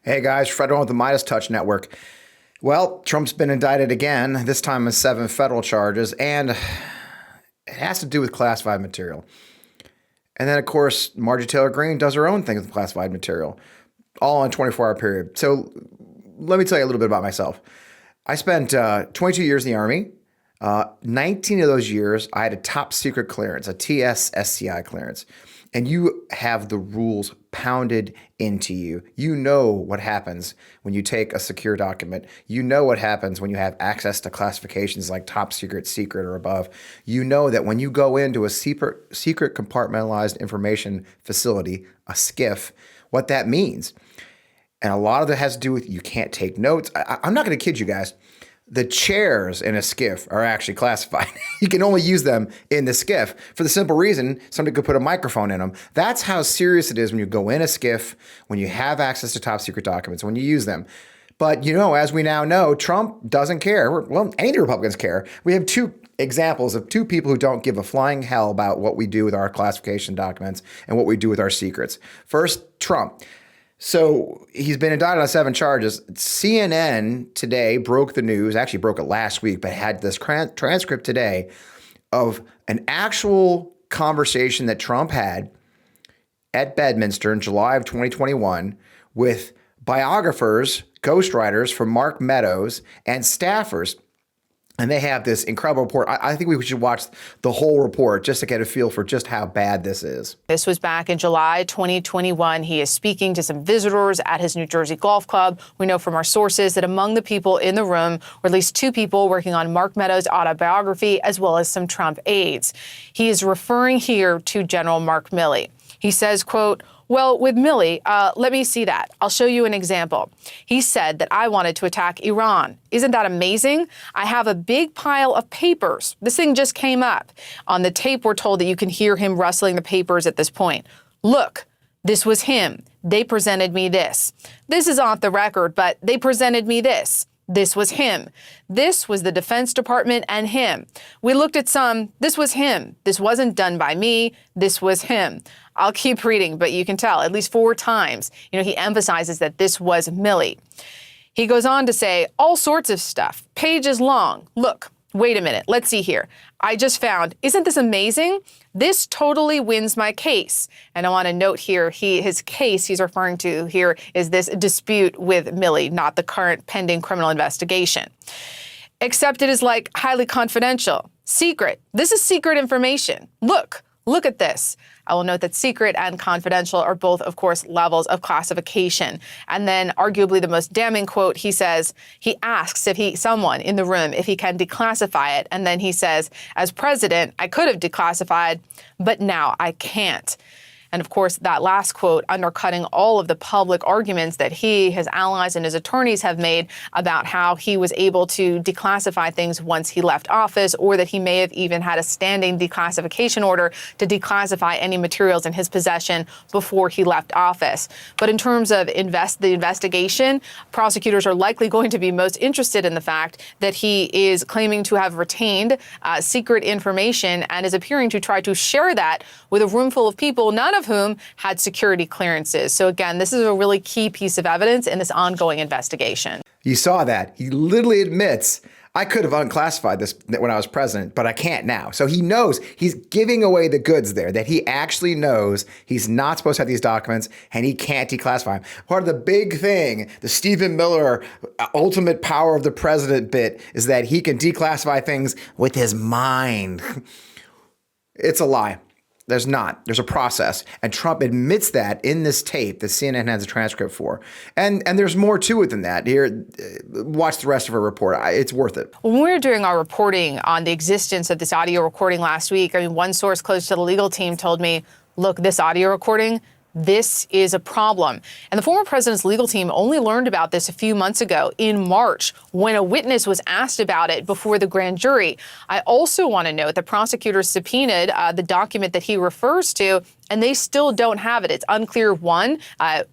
Hey guys, Fred Wellman with the MeidasTouch Network. Well, Trump's been indicted again, this time on 7 federal charges, and it has to do with classified material. And then, of course, Marjorie Taylor Greene does her own thing with classified material, all in a 24-hour period. So let me tell you a little bit about myself. I spent 22 years in the Army. 19 of those years, I had a top secret clearance, a TS SCI clearance. And you have the rules pounded into you. You know what happens when you take a secure document. You know what happens when you have access to classifications like top secret, secret, or above. You know that when you go into a secret compartmentalized information facility, a SCIF, what that means. And a lot of it has to do with you can't take notes. I'm not going to kid you guys. The chairs in a SCIF are actually classified. You can only use them in the SCIF for the simple reason somebody could put a microphone in them. That's how serious it is when you go in a SCIF, when you have access to top secret documents, when you use them. But, you know, as we now know, Trump doesn't care. Well, any of the Republicans care. We have 2 examples of 2 people who don't give a flying hell about what we do with our classification documents and what we do with our secrets. First, Trump. So he's been indicted on 7 charges. CNN today broke the news, actually broke it last week, but had this transcript today of an actual conversation that Trump had at Bedminster in July of 2021 with biographers, ghostwriters from Mark Meadows and staffers. And they have this incredible report. I think we should watch the whole report just to get a feel for just how bad this is. This was back in July 2021. He is speaking to some visitors at his New Jersey golf club. We know from our sources that among the people in the room were at least 2 people working on Mark Meadows' autobiography, as well as some Trump aides. He is referring here to General Mark Milley. He says, quote, "Well, with Milley, let me see that. I'll show you an example. He said that I wanted to attack Iran. Isn't that amazing? I have a big pile of papers. This thing just came up. On the tape, we're told that you can hear him rustling the papers at this point. Look, this was him. They presented me this. This is off the record, but they presented me this. This was him. This was the Defense Department and him. We looked at some. This was him. This wasn't done by me. This was him." I'll keep reading, but you can tell at least 4 times, he emphasizes that this was Milley. He goes on to say all sorts of stuff, pages long. Look, wait a minute. Let's see here. I just found, isn't this amazing? This totally wins my case. And I want to note here, his case he's referring to here is this dispute with Milley, not the current pending criminal investigation. Except it is like highly confidential, secret. This is secret information. Look at this. I will note that secret and confidential are both, of course, levels of classification. And then arguably the most damning quote, he says, he asks someone in the room if he can declassify it. And then he says, as president, I could have declassified, but now I can't. And of course, that last quote undercutting all of the public arguments that he, his allies, and his attorneys have made about how he was able to declassify things once he left office, or that he may have even had a standing declassification order to declassify any materials in his possession before he left office. But in terms of the investigation, prosecutors are likely going to be most interested in the fact that he is claiming to have retained secret information and is appearing to try to share that with a room full of people, none of whom had security clearances. So again, this is a really key piece of evidence in this ongoing investigation. You saw that. He literally admits, I could have unclassified this when I was president, but I can't now. So he knows he's giving away the goods there, that he actually knows he's not supposed to have these documents and he can't declassify them. Part of the big thing, the Stephen Miller ultimate power of the president bit, is that he can declassify things with his mind. It's a lie. There's not. There's a process. And Trump admits that in this tape that CNN has a transcript for. And there's more to it than that. Here, watch the rest of her report. It's worth it. When we were doing our reporting on the existence of this audio recording last week, one source close to the legal team told me, look, this audio recording, this is a problem. And the former president's legal team only learned about this a few months ago in March when a witness was asked about it before the grand jury. I also want to note that prosecutors subpoenaed the document that he refers to, and they still don't have it. It's unclear, one,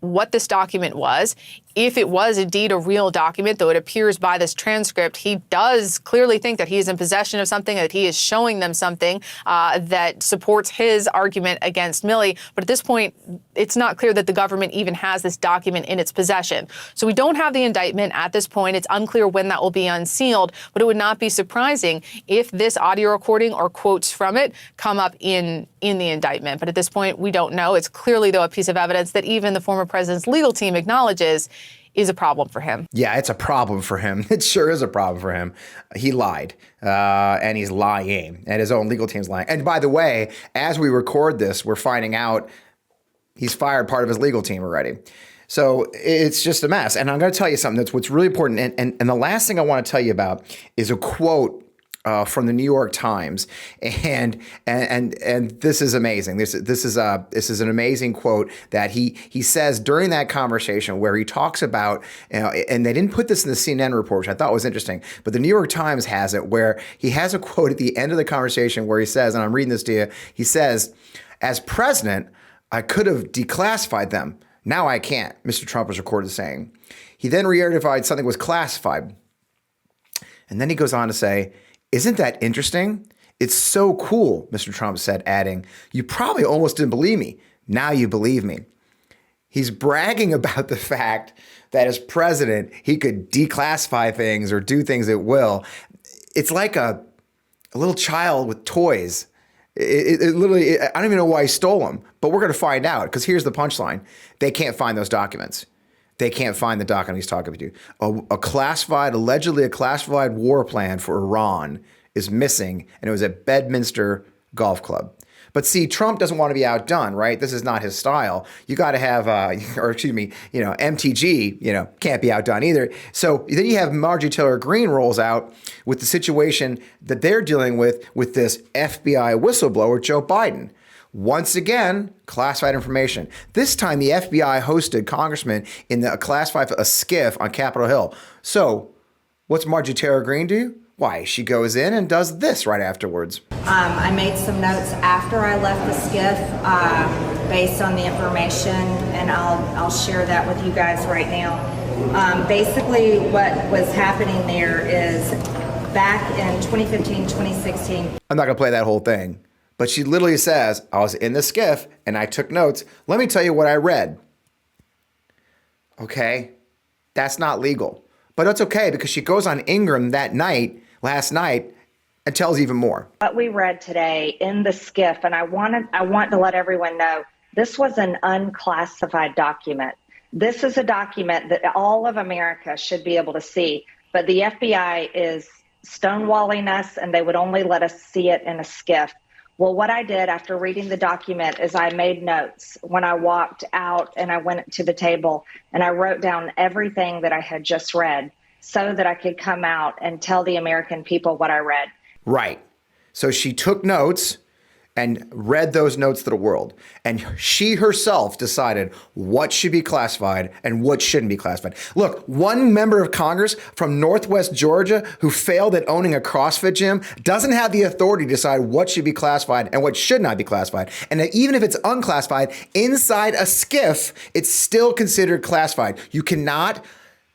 what this document was, if it was indeed a real document, though it appears by this transcript, he does clearly think that he is in possession of something, that he is showing them something that supports his argument against Milley. But at this point, it's not clear that the government even has this document in its possession. So we don't have the indictment at this point. It's unclear when that will be unsealed, but it would not be surprising if this audio recording or quotes from it come up in the indictment. But at this point, we don't know. It's clearly, though, a piece of evidence that even the former president's legal team acknowledges is a problem for him. Yeah, it's a problem for him. It sure is a problem for him. He lied, and he's lying, and his own legal team's lying. And by the way, as we record this, we're finding out he's fired part of his legal team already. So it's just a mess. And I'm going to tell you something that's what's really important. And the last thing I want to tell you about is a quote from the New York Times, and this is amazing. This is an amazing quote that he says during that conversation where he talks about, and they didn't put this in the CNN report, which I thought was interesting, but the New York Times has it, where he has a quote at the end of the conversation where he says, and I'm reading this to you, he says, "As president, I could have declassified them. Now I can't," Mr. Trump was recorded saying. He then reiterated something was classified. And then he goes on to say, "Isn't that interesting? It's so cool," Mr. Trump said, adding, "You probably almost didn't believe me. Now you believe me." He's bragging about the fact that as president, he could declassify things or do things at will. It's like a little child with toys. It literally, I don't even know why he stole them, but we're going to find out, because here's the punchline. They can't find those documents. They can't find the document he's talking to. Allegedly a classified war plan for Iran is missing, and it was at Bedminster Golf Club. But see, Trump doesn't want to be outdone, right? This is not his style. You got to have, MTG, can't be outdone either. So then you have Marjorie Taylor Greene rolls out with the situation that they're dealing with this FBI whistleblower, Joe Biden. Once again, classified information. This time, the FBI hosted congressmen in the classified a SCIF on Capitol Hill. So what's Marjorie Taylor Greene do? Why, she goes in and does this right afterwards. I made some notes after I left the SCIF based on the information, and I'll share that with you guys right now. Basically, what was happening there is back in 2015, 2016. I'm not going to play that whole thing, but she literally says, "I was in the SCIF and I took notes. Let me tell you what I read." Okay, that's not legal. But it's okay, because she goes on Ingram last night, and tells even more. What we read today in the SCIF, and I want to let everyone know, this was an unclassified document. This is a document that all of America should be able to see, but the FBI is stonewalling us, and they would only let us see it in a SCIF. Well, what I did after reading the document is I made notes when I walked out, and I went to the table and I wrote down everything that I had just read so that I could come out and tell the American people what I read. Right. So she took notes and read those notes to the world. And she herself decided what should be classified and what shouldn't be classified. Look, one member of Congress from Northwest Georgia who failed at owning a CrossFit gym doesn't have the authority to decide what should be classified and what should not be classified. And that even if it's unclassified, inside a SCIF, it's still considered classified. You cannot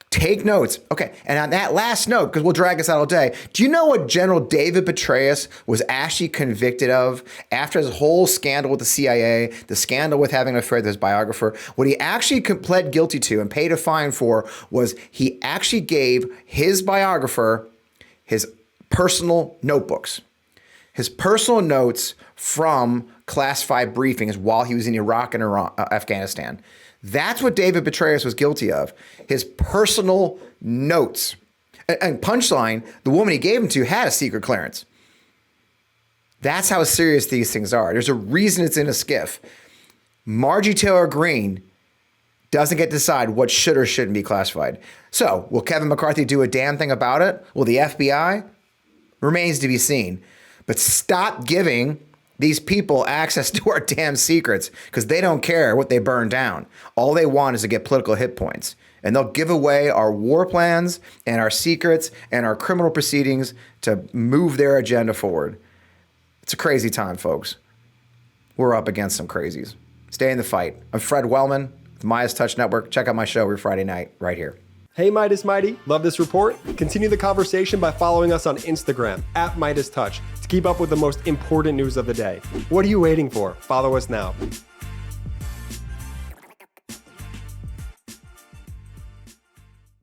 take notes. Okay, and on that last note, because we'll drag this out all day, do you know what General David Petraeus was actually convicted of after his whole scandal with the CIA, the scandal with having an affair with his biographer? What he actually pled guilty to and paid a fine for was he actually gave his biographer his personal notebooks, his personal notes from classified briefings while he was in Iraq and Afghanistan. That's what David Petraeus was guilty of, his personal notes. And punchline, the woman he gave them to had a secret clearance. That's how serious these things are. There's a reason it's in a SCIF. Marjorie Taylor Greene doesn't get to decide what should or shouldn't be classified. So, will Kevin McCarthy do a damn thing about it? Will the FBI? Remains to be seen. But stop giving these people access to our damn secrets, because they don't care what they burn down. All they want is to get political hit points. And they'll give away our war plans and our secrets and our criminal proceedings to move their agenda forward. It's a crazy time, folks. We're up against some crazies. Stay in the fight. I'm Fred Wellman. The MeidasTouch Network. Check out my show every Friday night right here. Hey Meidas Mighty, love this report? Continue the conversation by following us on Instagram @MeidasTouch to keep up with the most important news of the day. What are you waiting for? Follow us now.